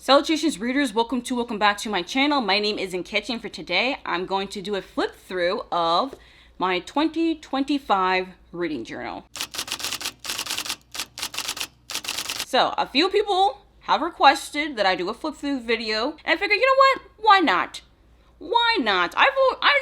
Salutations readers, welcome back to my channel. My name is Nkechi, and for today I'm going to do a flip through of my 2025 reading journal. So a few people have requested that I do a flip through video, and I figured, you know what, why not? Why not? I've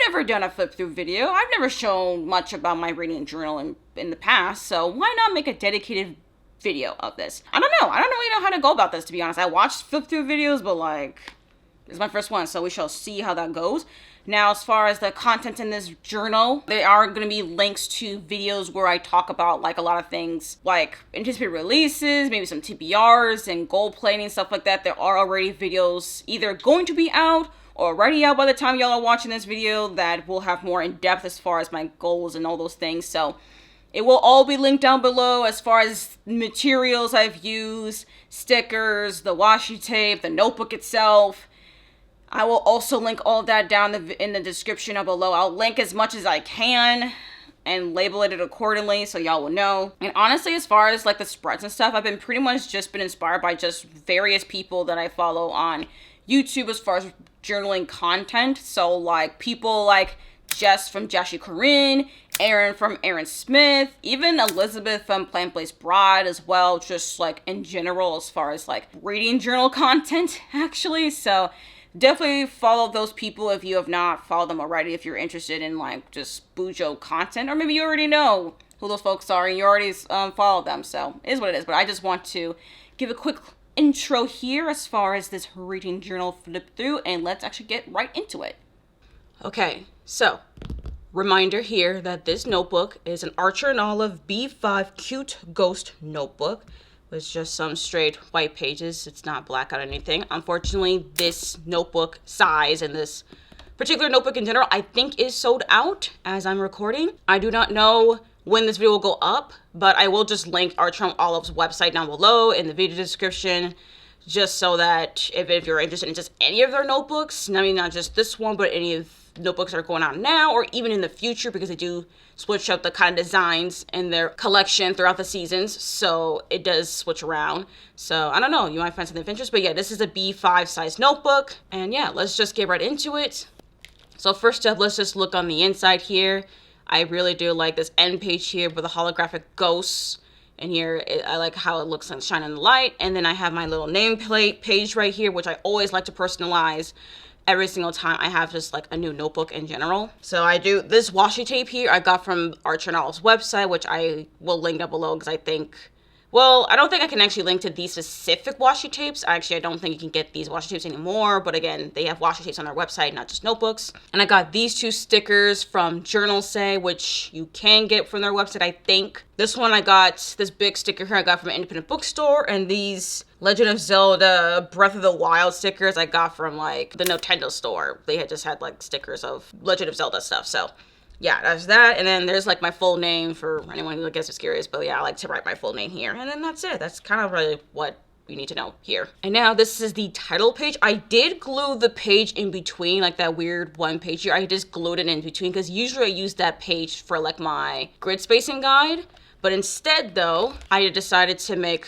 never done a flip through video. I've never shown much about my reading journal in the past, so why not make a dedicated video of this? I don't really know how to go about this, to be honest. I watched flip through videos, but like, it's my first one, so we shall see how that goes. Now, as far as the content in this journal, there are going to be links to videos where I talk about like a lot of things like anticipated releases, maybe some TBRs and goal planning, stuff like that. There are already videos either going to be out or already out by the time y'all are watching this video that will have more in depth as far as my goals and all those things. So it will all be linked down below as far as materials I've used, stickers, the washi tape, the notebook itself. I will also link all of that down in the description of below. I'll link as much as I can and label it accordingly so y'all will know. And honestly, as far as like the spreads and stuff, I've been pretty much just been inspired by just various people that I follow on YouTube as far as journaling content. So like people like Jess from Jashi Corinne, Aaron from Aaron Smith, even Elizabeth from Plant-Based Bride as well, just like in general as far as like reading journal content actually. So definitely follow those people if you have not followed them already, if you're interested in like just Bujo content, or maybe you already know who those folks are and you already follow them. So it is what it is, but I just want to give a quick intro here as far as this reading journal flip through, and let's actually get right into it. Okay, so reminder here that this notebook is an Archer and Olive B5 Cute Ghost notebook with just some straight white pages. It's not black on anything. Unfortunately, this notebook size and this particular notebook in general, I think is sold out as I'm recording. I do not know when this video will go up, but I will just link Archer and Olive's website down below in the video description, just so that if you're interested in just any of their notebooks, I mean, not just this one, but any of notebooks that are going on now or even in the future, because they do switch up the kind of designs in their collection throughout the seasons, so it does switch around. So I don't know, you might find something of interest, but yeah, this is a B5 size notebook, and yeah, let's just get right into it. So first up, let's just look on the inside here. I really do like this end page here with the holographic ghosts. And here, I like how it looks and shine in the light. And then I have my little nameplate page right here, which I always like to personalize every single time I have just like a new notebook in general. So I do this washi tape here I got from Archer and Olive's website, which I will link down below because I think, well, I don't think I can actually link to these specific washi tapes. Actually, I don't think you can get these washi tapes anymore, but again, they have washi tapes on their website, not just notebooks. And I got these two stickers from Journal Say, which you can get from their website, I think. This one I got, this big sticker here I got from an independent bookstore, and these Legend of Zelda Breath of the Wild stickers I got from like the Nintendo store. They had just had like stickers of Legend of Zelda stuff, so yeah, that's that. And then there's like my full name for anyone who I guess is curious, but yeah, I like to write my full name here. And then that's it. That's kind of really what you need to know here. And now this is the title page. I did glue the page in between, like that weird one page here. I just glued it in between because usually I use that page for like my grid spacing guide. But instead though, I decided to make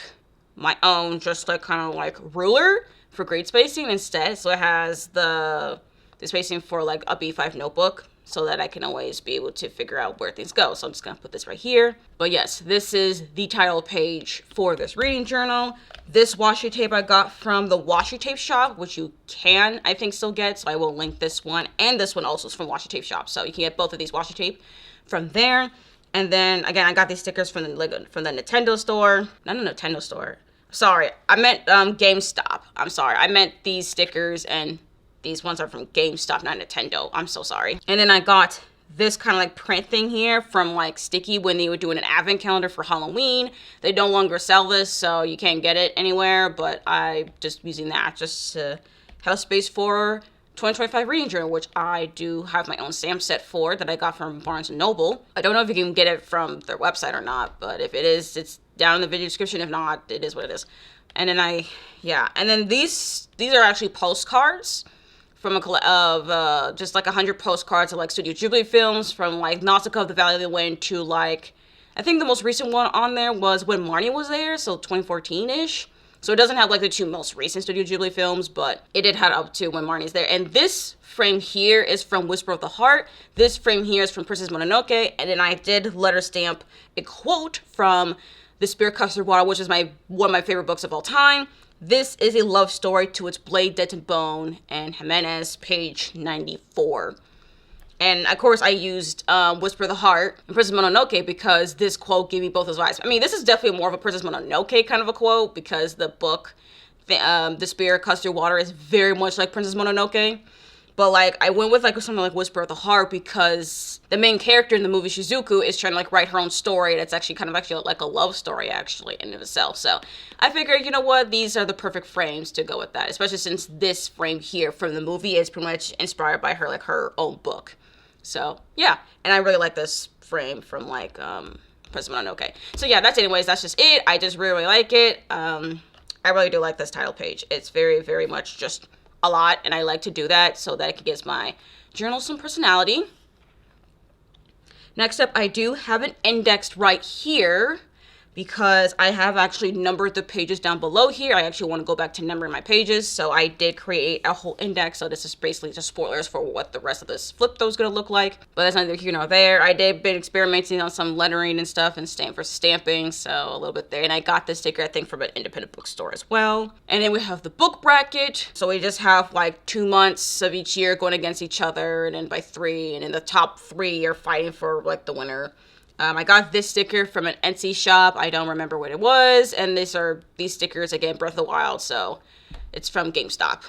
my own just like kind of like ruler for grid spacing instead. So it has the spacing for like a B5 notebook, so that I can always be able to figure out where things go. So I'm just gonna put this right here. But yes, this is the title page for this reading journal. This washi tape I got from the washi tape shop, which you can, I think, still get. So I will link this one, and this one also is from washi tape shop. So you can get both of these washi tape from there. And then again, I got these stickers from the Nintendo store. Not a Nintendo store. Sorry, I meant GameStop. I'm sorry, I meant these stickers, and these ones are from GameStop, not Nintendo. I'm so sorry. And then I got this kind of like print thing here from like Sticky when they were doing an advent calendar for Halloween. They no longer sell this, so you can't get it anywhere, but I just using that just to have space for 2025 reading journal, which I do have my own stamp set for that I got from Barnes & Noble. I don't know if you can get it from their website or not, but if it is, it's down in the video description. If not, it is what it is. And then and then these are actually postcards from just like 100 postcards of like Studio Ghibli films, from like Nausicaa of the Valley of the Wind to like, I think the most recent one on there was when Marnie was there, so 2014-ish. So it doesn't have like the 2 most recent Studio Ghibli films, but it did have up to when Marnie's there. And this frame here is from Whisper of the Heart. This frame here is from Princess Mononoke. And then I did letter stamp a quote from The Spirit Custard Water, which is one of my favorite books of all time. This is a love story to its blade, dented bone, and Jimenez, page 94. And of course I used Whisper of the Heart and Princess Mononoke because this quote gave me both those vibes. I mean, this is definitely more of a Princess Mononoke kind of a quote because the book, The Spirit Custard Water, is very much like Princess Mononoke. But like I went with like something like Whisper of the Heart because the main character in the movie, Shizuku, is trying to like write her own story. And it's actually kind of actually like a love story actually in itself. So I figured, you know what, these are the perfect frames to go with that. Especially since this frame here from the movie is pretty much inspired by her own book. So yeah, and I really like this frame from like Princess Mononoke. So yeah, that's just it. I just really like it. I really do like this title page. It's very, very much just a lot, and I like to do that so that it gives my journal some personality. Next up, I do have it indexed right here because I have actually numbered the pages down below here. I actually want to go back to numbering my pages, so I did create a whole index. So this is basically just spoilers for what the rest of this flip though is going to look like, but that's neither here nor there. I did been experimenting on some lettering and stuff and stamping, so a little bit there. And I got this sticker, I think, from an independent bookstore as well. And then we have the book bracket. So we just have like 2 months of each year going against each other, and then by 3, and in the top 3 are fighting for like the winner. I got this sticker from an Etsy shop. I don't remember what it was. And these stickers, again, Breath of the Wild. So it's from GameStop.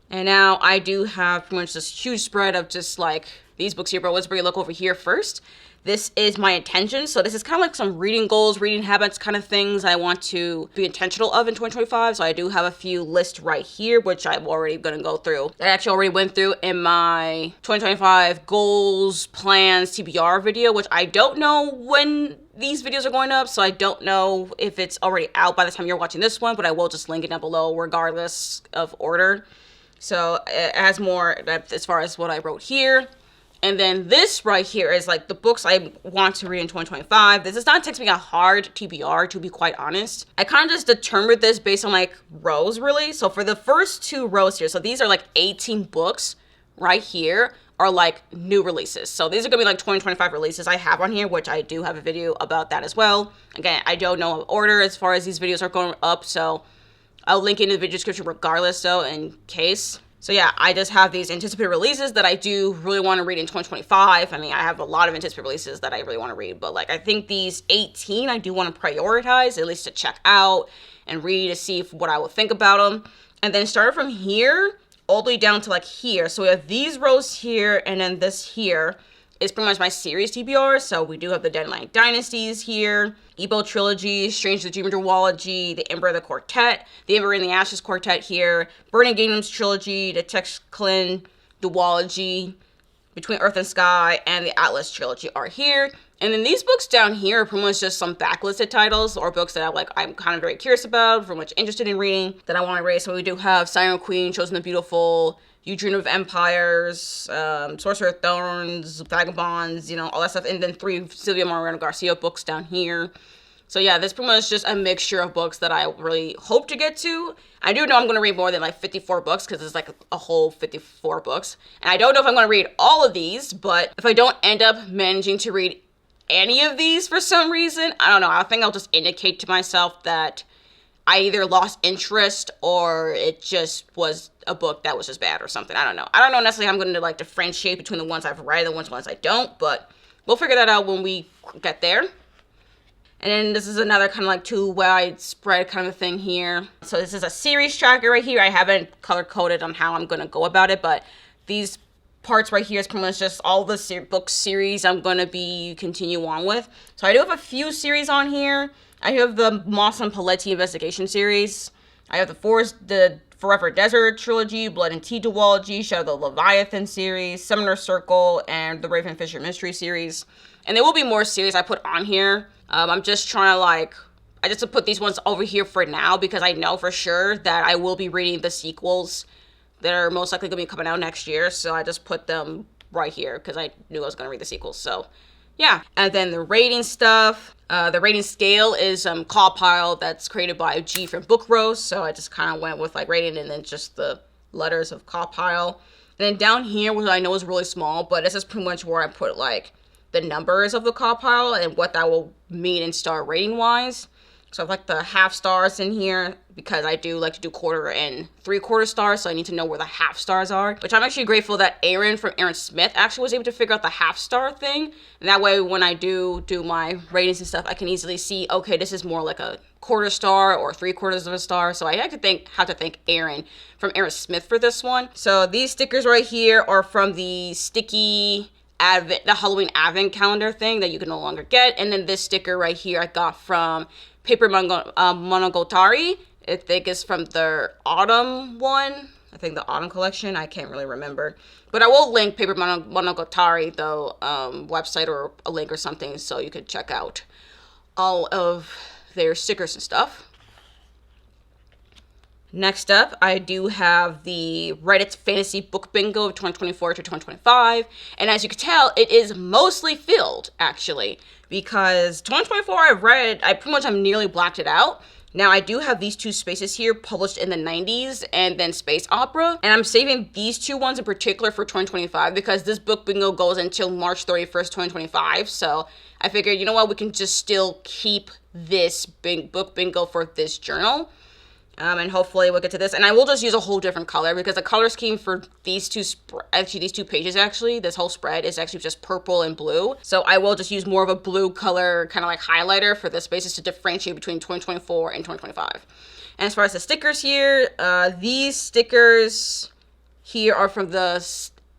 And now I do have pretty much this huge spread of just like these books here. But let's bring a look over here first. This is my intention. So this is kind of like some reading goals, reading habits kind of things I want to be intentional of in 2025. So I do have a few lists right here, which I'm already going to go through. I actually already went through in my 2025 goals, plans, TBR video, which I don't know when these videos are going up. So I don't know if it's already out by the time you're watching this one, but I will just link it down below regardless of order. So it has more as far as what I wrote here. And then this right here is like the books I want to read in 2025. This is not texting me a hard TBR, to be quite honest. I kind of just determined this based on like rows, really. So for the first 2 rows here, so these are like 18 books right here are like new releases. So these are gonna be like 2025 releases I have on here, which I do have a video about that as well. Again, I don't know order as far as these videos are going up, so I'll link it in the video description regardless though, in case. So yeah, I just have these anticipated releases that I do really want to read in 2025. I mean, I have a lot of anticipated releases that I really want to read, but like I think these 18 I do want to prioritize, at least to check out and read to see what I will think about them. And then start from here all the way down to like here. So we have these rows here, and then this here is pretty much my series TBR. So we do have the Deadline Dynasties here, Ebo Trilogy, Strange the Dreamer Duology, the Ember of the Quartet, the Ember in the Ashes Quartet here, Burning Kingdoms Trilogy, the Texclin Duology, Between Earth and Sky, and the Atlas Trilogy are here. And then these books down here are pretty much just some backlisted titles or books that I'm kind of very curious about, very much interested in reading, that I want to read. So we do have Siren Queen, Chosen the Beautiful, You Dream of Empires, Sorcerer of Thorns, Vagabonds, all that stuff. And then 3 Silvia Moreno Garcia books down here. So yeah, this pretty much just a mixture of books that I really hope to get to. I do know I'm going to read more than like 54 books because it's like a whole 54 books. And I don't know if I'm going to read all of these, but if I don't end up managing to read any of these for some reason, I don't know. I think I'll just indicate to myself that I either lost interest or it just was a book that was just bad or something. I don't know. I don't know necessarily how I'm going to like differentiate between the ones I've read and the ones I don't, but we'll figure that out when we get there. And then this is another kind of like 2 widespread kind of thing here. So this is a series tracker right here. I haven't color coded on how I'm going to go about it, but these parts right here is pretty much just all the book series I'm going to be continue on with. So I do have a few series on here. I have the Moss and Paletti Investigation series. I have the Forever Desert Trilogy, Blood and Tea Duology, Shadow of the Leviathan series, Summoner Circle, and the Raven Fisher Mystery series. And there will be more series I put on here. I'm just trying to I just put these ones over here for now because I know for sure that I will be reading the sequels that are most likely going to be coming out next year. So I just put them right here because I knew I was going to read the sequels. So yeah. And then the rating stuff. The rating scale is Compile, that's created by G from Book Roast. So I just kind of went with like rating and then just the letters of Compile. And then down here, which I know is really small, but this is pretty much where I put like the numbers of the Compile and what that will mean in star rating wise. So I have like the half stars in here because I do like to do quarter and 3/4 stars. So I need to know where the half stars are, which I'm actually grateful that Aaron from Aaron Smith actually was able to figure out the half star thing. And that way when I do my ratings and stuff, I can easily see, okay, this is more like a 1/4 star or 3/4 of a star. So I have to thank Aaron from Aaron Smith for this one. So these stickers right here are from the sticky the Halloween Advent calendar thing that you can no longer get. And then this sticker right here I got from Paper Monogatari. I think it's from their autumn one. I think the autumn collection. I can't really remember. But I will link Paper Monogatari, the website, or a link or something, so you could check out all of their stickers and stuff. Next up, I do have the Reddit Fantasy Book Bingo of 2024 to 2025. And as you can tell, it is mostly filled, actually. Because 2024, I pretty much nearly blacked it out. Now, I do have these two spaces here published in the 90s and then Space Opera. And I'm saving these two ones in particular for 2025 because this book bingo goes until March 31st, 2025. So I figured, you know what, we can just still keep this book bingo for this journal. And hopefully we'll get to this. And I will just use a whole different color because the color scheme for these two pages, this whole spread is actually just purple and blue. So I will just use more of a blue color kind of like highlighter for the spaces to differentiate between 2024 and 2025. And as far as the stickers here, these stickers here are from the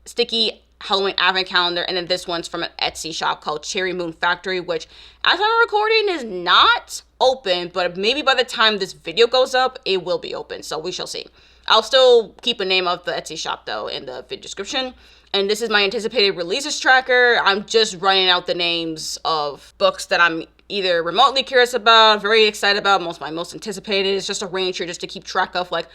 sticky Halloween Advent calendar, and then this one's from an Etsy shop called Cherry Moon Factory, which as I'm recording is not open, but maybe by the time this video goes up, it will be open, so we shall see. I'll still keep a name of the Etsy shop though in the video description. And this is my anticipated releases tracker. I'm just running out the names of books that I'm either remotely curious about, very excited about, my most anticipated. It's just a range here just to keep track of like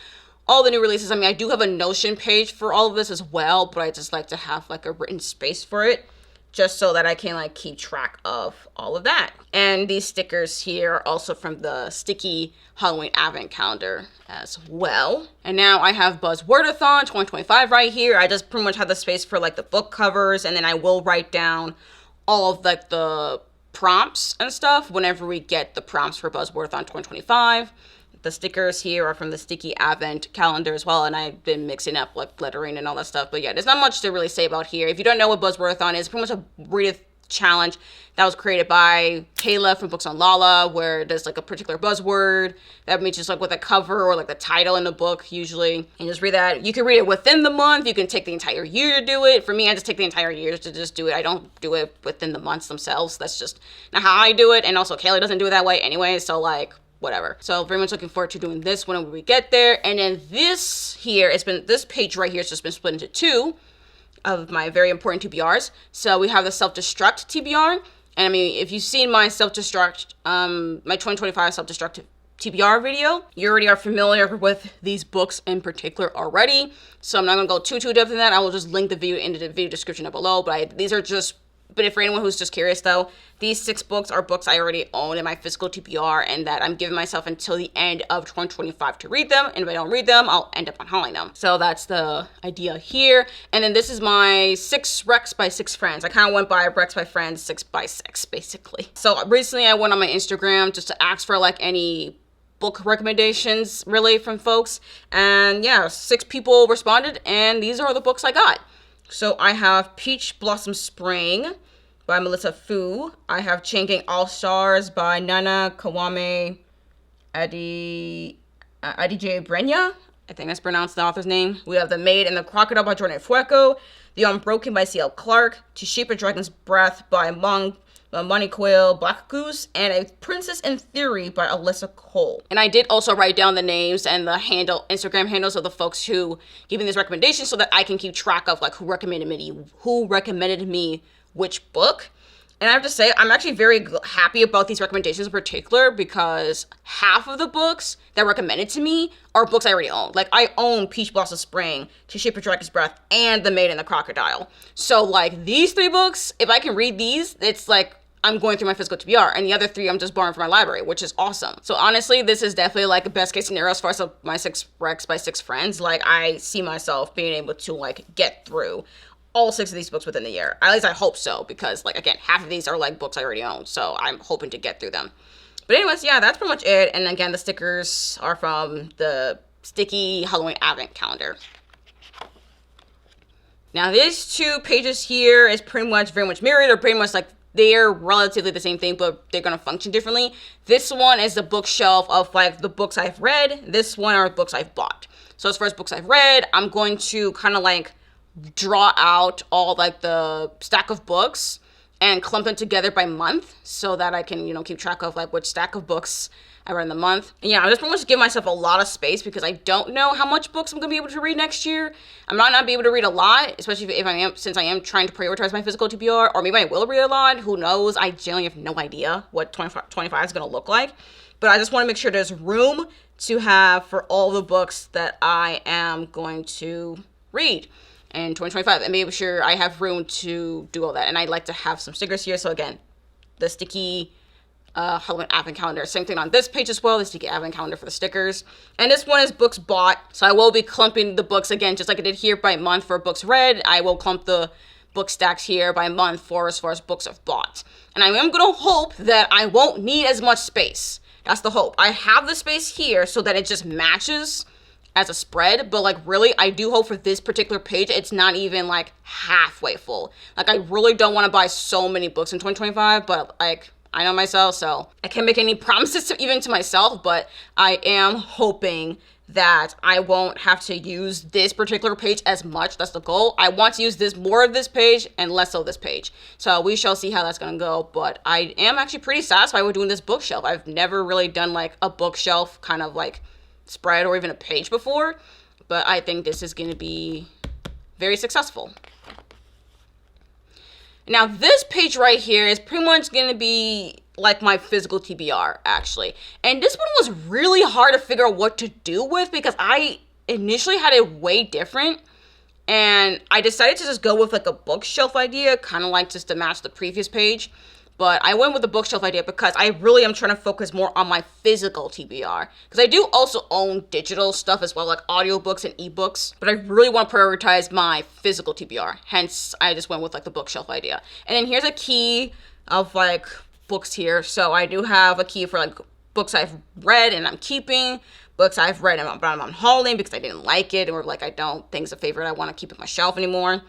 all the new releases. I mean, I do have a Notion page for all of this as well, but I just like to have like a written space for it just so that I can like keep track of all of that. And these stickers here are also from the sticky Halloween Advent calendar as well. And now I have Buzzwordathon 2025 right here. I just pretty much have the space for like the book covers, and then I will write down all of like the prompts and stuff whenever we get the prompts for Buzzwordathon 2025. The stickers here are from the sticky Advent calendar as well, and I've been mixing up like lettering and all that stuff. But yeah, there's not much to really say about here. If you don't know what Buzzwordathon is, it's pretty much a read challenge that was created by Kayla from Books on Lala, where there's like a particular buzzword that means just like with a cover or like the title in the book usually, and just read that. You can read it within the month. You can take the entire year to do it. For me, I just take the entire year to just do it. I don't do it within the months themselves. That's just not how I do it. And also Kayla doesn't do it that way anyway. So like, whatever. So very much looking forward to doing this whenever we get there. And then this page right here has just been split into two of my very important TBRs. So we have the self-destruct TBR. And I mean, if you've seen my self-destruct, my 2025 self-destruct TBR video, you already are familiar with these books in particular already. So I'm not gonna go too depth in that. I will just link the video into the video description up below. But these are just, but for anyone who's just curious though, these 6 books are books I already own in my physical TBR, and that I'm giving myself until the end of 2025 to read them. And if I don't read them, I'll end up unhauling them. So that's the idea here. And then this is my 6 Recs by 6 friends. I kind of went by Recs by friends, 6 by 6 basically. So recently I went on my Instagram just to ask for like any book recommendations really from folks. And yeah, 6 people responded, and these are the books I got. So I have Peach Blossom Spring by Melissa Fu. I have Changing All Stars by Nana Kawame Adijay Brenya. I think that's pronounced the author's name. We have The Maid and the Crocodile by Jordan Fueco. The Unbroken by C.L. Clark. To Shape a Dragon's Breath by Moniquel Black Goose, and A Princess in Theory by Alyssa Cole. And I did also write down the names and the Instagram handles of the folks who gave me this recommendation so that I can keep track of like who recommended me which book. And I have to say, I'm actually very happy about these recommendations in particular because half of the books that recommended to me are books I already own. Like, I own Peach Blossom Spring, To Shape a Dragon's Breath, and The Maid and the Crocodile. So, like, these 3 books, if I can read these, it's like I'm going through my physical TBR, and the other 3 I'm just borrowing from my library, which is awesome. So honestly, this is definitely like a best case scenario as far as my 6 recs by 6 friends. Like, I see myself being able to like get through all 6 of these books within the year. At least I hope so, because like, again, half of these are like books I already own, so I'm hoping to get through them. But anyways, yeah, that's pretty much it. And again, the stickers are from the sticky Halloween advent calendar. Now, these 2 pages here is pretty much very much mirrored, or pretty much like they're relatively the same thing, but they're going to function differently. This one is the bookshelf of like the books I've read. This one are books I've bought. So as far as books I've read, I'm going to kind of like draw out all like the stack of books and clump them together by month so that I can, you know, keep track of like which stack of books I read in the month. And yeah, I just pretty much give myself a lot of space because I don't know how much books I'm gonna be able to read next year. I might not be able to read a lot, especially since I am trying to prioritize my physical TBR, or maybe I will read a lot. Who knows? I generally have no idea what 2025 is gonna look like. But I just want to make sure there's room to have for all the books that I am going to read in 2025, and make sure I have room to do all that. And I'd like to have some stickers here. So again, the sticky Halloween advent calendar. Same thing on this page as well, the sticky advent calendar for the stickers. And this one is books bought. So I will be clumping the books again, just like I did here by month for books read. I will clump the book stacks here by month for as far as books I've bought. And I am going to hope that I won't need as much space. That's the hope. I have the space here so that it just matches as a spread, but like really, I do hope for this particular page, it's not even like halfway full. Like, I really don't want to buy so many books in 2025, but like, I know myself, so I can't make any promises even to myself, but I am hoping that I won't have to use this particular page as much. That's the goal. I want to use more of this page and less of this page. So we shall see how that's going to go, but I am actually pretty satisfied with doing this bookshelf. I've never really done like a bookshelf kind of like spread or even a page before, but I think this is going to be very successful. Now, this page right here is pretty much going to be like my physical TBR, actually. And this one was really hard to figure out what to do with because I initially had it way different. And I decided to just go with like a bookshelf idea, kind of like just to match the previous page. But I went with the bookshelf idea because I really am trying to focus more on my physical TBR. Because I do also own digital stuff as well, like audiobooks and ebooks. But I really want to prioritize my physical TBR. Hence, I just went with like the bookshelf idea. And then here's a key of like books here. So I do have a key for like books I've read and I'm keeping. Books I've read and I'm unhauling because I didn't like it. Or like I don't think it's a favorite I want to keep on my shelf anymore.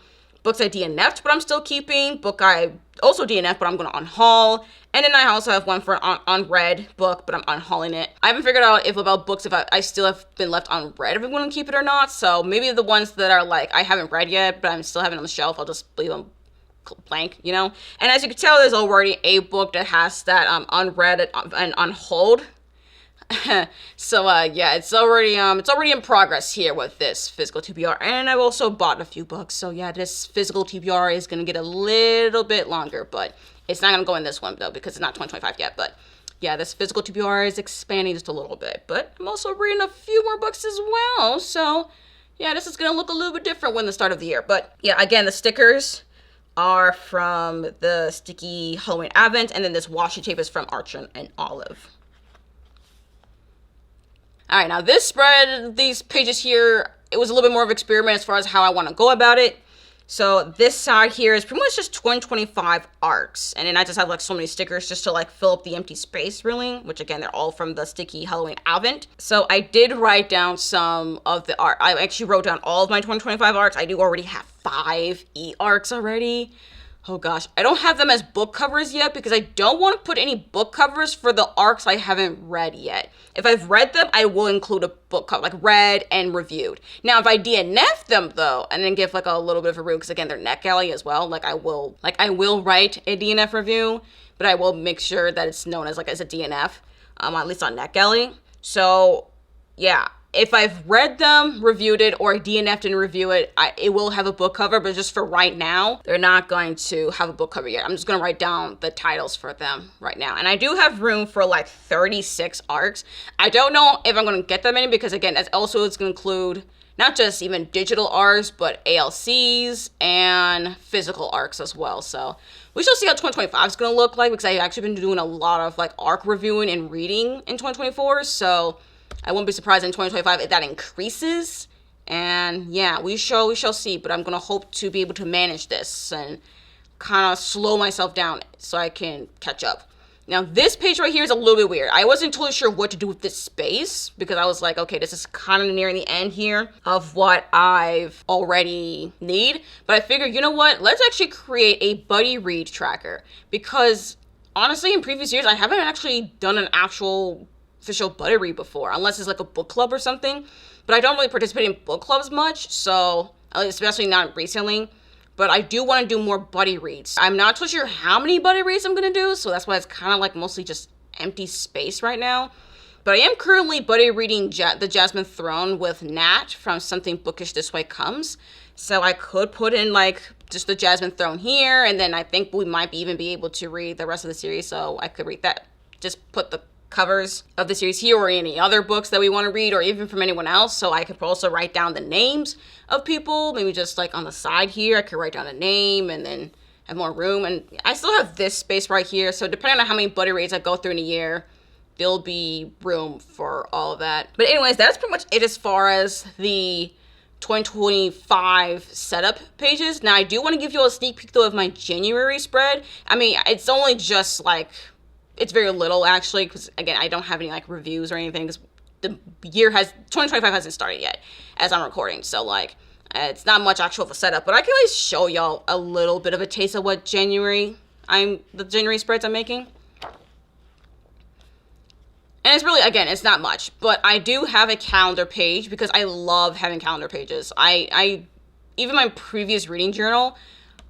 Books I DNF'd, but I'm still keeping. Book I also DNF'd, but I'm going to unhaul. And then I also have one for an unread book, but I'm unhauling it. I haven't figured out if I still have been left unread, if I'm going to keep it or not. So maybe the ones that are like, I haven't read yet, but I'm still having on the shelf, I'll just leave them blank, you know? And as you can tell, there's already a book that has that unread and unhauled. So yeah, it's already in progress here with this physical TBR, and I've also bought a few books. So yeah, this physical TBR is gonna get a little bit longer, but it's not gonna go in this one though because it's not 2025 yet. But yeah, this physical TBR is expanding just a little bit. But I'm also reading a few more books as well. So yeah, this is gonna look a little bit different when the start of the year. But yeah, again, the stickers are from the sticky Halloween Advent, and then this washi tape is from Archer and Olive. All right, now this spread, these pages here, it was a little bit more of an experiment as far as how I want to go about it. So this side here is pretty much just 2025 arcs. And then I just have like so many stickers just to like fill up the empty space really, which again, they're all from the sticky Halloween Advent. So I did write down some of the art. I actually wrote down all of my 2025 arcs. I do already have 5 e-arcs already. Oh gosh, I don't have them as book covers yet because I don't want to put any book covers for the arcs I haven't read yet. If I've read them, I will include a book cover, like read and reviewed. Now, if I DNF them though, and then give like a little bit of a room, because again, they're NetGalley as well. I will write a DNF review, but I will make sure that it's known as a DNF, at least on NetGalley. So yeah, if I've read them, reviewed it, or DNF'd and review it, it will have a book cover, but just for right now, they're not going to have a book cover yet. I'm just going to write down the titles for them right now. And I do have room for like 36 arcs. I don't know if I'm going to get that many because, again, that's also it's going to include not just even digital arcs, but ALCs and physical arcs as well. So we shall see how 2025 is going to look like, because I've actually been doing a lot of like arc reviewing and reading in 2024. So I won't be surprised in 2025 if that increases. And yeah, we shall see. But I'm going to hope to be able to manage this and kind of slow myself down so I can catch up. Now, this page right here is a little bit weird. I wasn't totally sure what to do with this space because I was like, okay, this is kind of nearing the end here of what I've already need. But I figured, you know what? Let's actually create a buddy read tracker, because honestly, in previous years, I haven't actually done an actual official buddy read before, unless it's like a book club or something. But I don't really participate in book clubs much, so especially not recently. But I do want to do more buddy reads. I'm not too sure how many buddy reads I'm going to do, so that's why it's kind of like mostly just empty space right now. But I am currently buddy reading The Jasmine Throne with Nat from Something Bookish This Way Comes. So I could put in like just The Jasmine Throne here, and then I think we might even be able to read the rest of the series, so I could read that. Just put the covers of the series here, or any other books that we want to read, or even from anyone else. So I could also write down the names of people, maybe just like on the side here I could write down a name and then have more room. And I still have this space right here, so depending on how many buddy reads I go through in a year, there'll be room for all of that. But anyways, that's pretty much it as far as the 2025 setup pages. Now I do want to give you a sneak peek though of my January spread. I mean, it's only just like, it's very little actually, because again, I don't have any like reviews or anything, because the year 2025 hasn't started yet as I'm recording. So like, it's not much actual of a setup, but I can at least show y'all a little bit of a taste of what the January spreads I'm making. And it's really, again, it's not much, but I do have a calendar page because I love having calendar pages. Even my previous reading journal,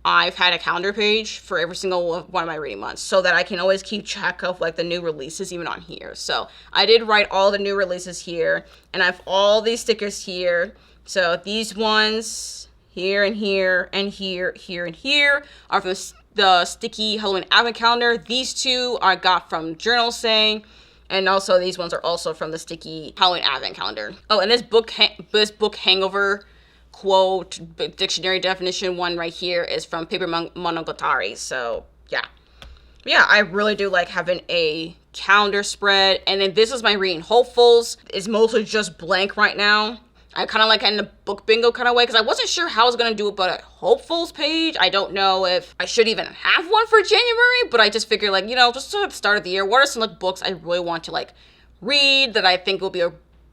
I've had a calendar page for every single one of my reading months, so that I can always keep track of like the new releases even on here. So I did write all the new releases here, and I have all these stickers here. So these ones here and here and here and here are from the sticky Halloween advent calendar. These two I got from Journal Saying, and also these ones are also from the sticky Halloween advent calendar. Oh, and this book hangover quote dictionary definition one right here is from Paper Monogatari. So yeah, I really do like having a calendar spread. And then this is my reading hopefuls. It's mostly just blank right now. I kind of like in the book bingo kind of way, because I wasn't sure how I was going to do it, but a hopefuls page, I don't know if I should even have one for January, but I just figured like, just at the start of the year, what are some like books I really want to like read that I think will be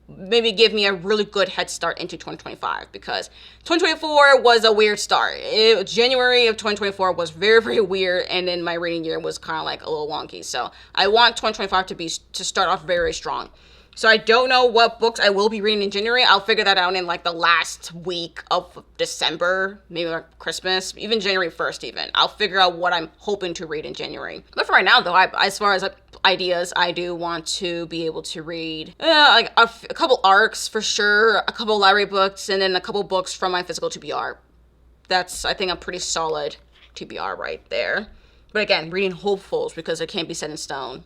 maybe give me a really good head start into 2025, because 2024 was a weird start. January of 2024 was very, very weird, and then my reading year was kind of like a little wonky. So I want 2025 to start off very, very strong. So I don't know what books I will be reading in January. I'll figure that out in like the last week of December, maybe like Christmas, even January 1st even. I'll figure out what I'm hoping to read in January. But for right now though, as far as like ideas, I do want to be able to read like a couple arcs for sure, a couple library books, and then a couple books from my physical TBR. That's, I think, a pretty solid TBR right there. But again, reading hopefuls because it can't be set in stone.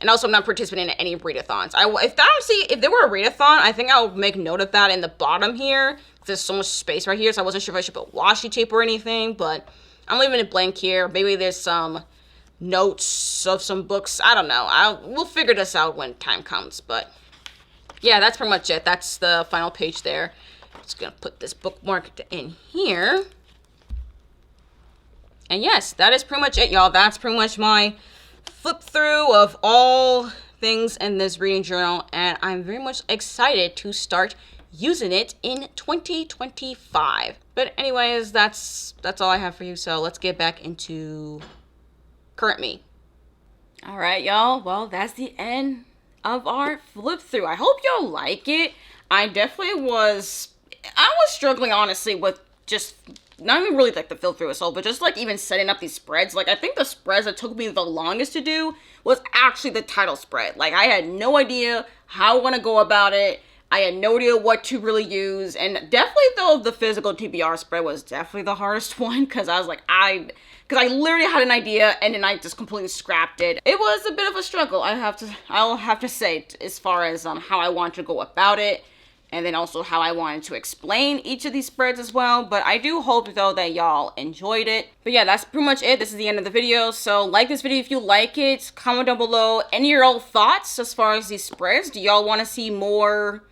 And also, I'm not participating in any readathons. If there were a readathon, I think I'll make note of that in the bottom here. There's so much space right here, so I wasn't sure if I should put washi tape or anything, but I'm leaving it blank here. Maybe there's some notes of some books. I don't know. We'll figure this out when time comes, but yeah, that's pretty much it. That's the final page there. Just gonna put this bookmark in here. And yes, that is pretty much it, y'all. That's pretty much my flip through of all things in this reading journal, and I'm very much excited to start using it in 2025. But anyways, that's all I have for you, so let's get back into current me. All right, y'all. Well, that's the end of our flip through. I hope y'all like it. I was struggling, honestly, with just not even really like the flip through itself, but just like even setting up these spreads. Like, I think the spreads that took me the longest to do was actually the title spread. Like, I had no idea how I want to go about it. I had no idea what to really use, and definitely though the physical TBR spread was definitely the hardest one, because I was like, because I literally had an idea and then I just completely scrapped it. It was a bit of a struggle, I'll have to say, as far as how I want to go about it, and then also how I wanted to explain each of these spreads as well. But I do hope though that y'all enjoyed it. But yeah, that's pretty much it. This is the end of the video. So like this video if you like it. Comment down below any of your own thoughts as far as these spreads. Do y'all want to see more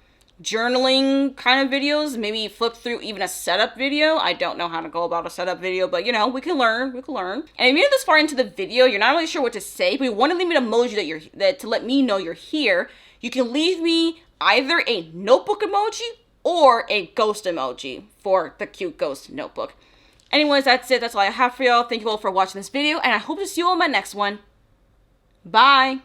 journaling kind of videos? Maybe flip through even a setup video. I don't know how to go about a setup video, but you know, we can learn. And if you're this far into the video, you're not really sure what to say, but you want to leave me an emoji to let me know you're here, you can leave me either a notebook emoji or a ghost emoji for the cute ghost notebook. Anyways, that's it. That's all I have for y'all. Thank you all for watching this video, and I hope to see you on my next one. Bye.